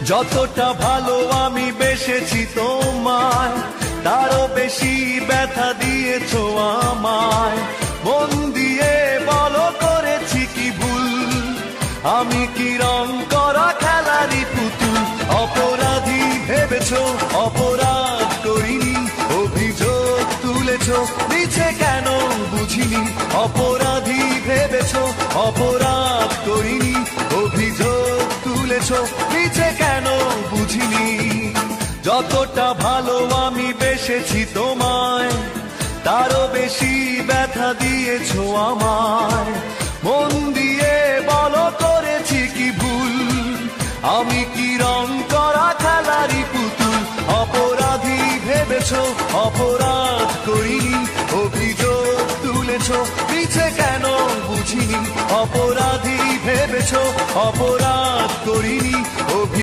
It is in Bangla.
যতটা ভালো আমি বেসেছি তোমায়, তারও বেশি ব্যথা দিয়েছো আমায়। মন দিয়ে বলো করেছি কি ভুল, আমি কি রং করা খেলারই পুতুল? অপরাধী ভেবেছো অপরাধ করিনি, অভিযোগ তুলেছো মিছে কেন বুঝিনি। অপরাধী ভেবেছো অপরাধ করিনি, অভিযোগ তুলেছো মিছে কেন বুঝিনি। যতটা ভালো আমি বেসেছি তোমায়, তারও বেশি ব্যথা দিয়েছো আমায়। মন দিয়ে বলো করেছি কি ভুল, আমি কি রং করা খেলারই পুতুল? অপরাধী ভেবেছো অপরাধ করিনি, অভিযোগ তুলেছো মিছে কেন বুঝিনি। অপরাধী ভেবেছো অপরাধ করিনি।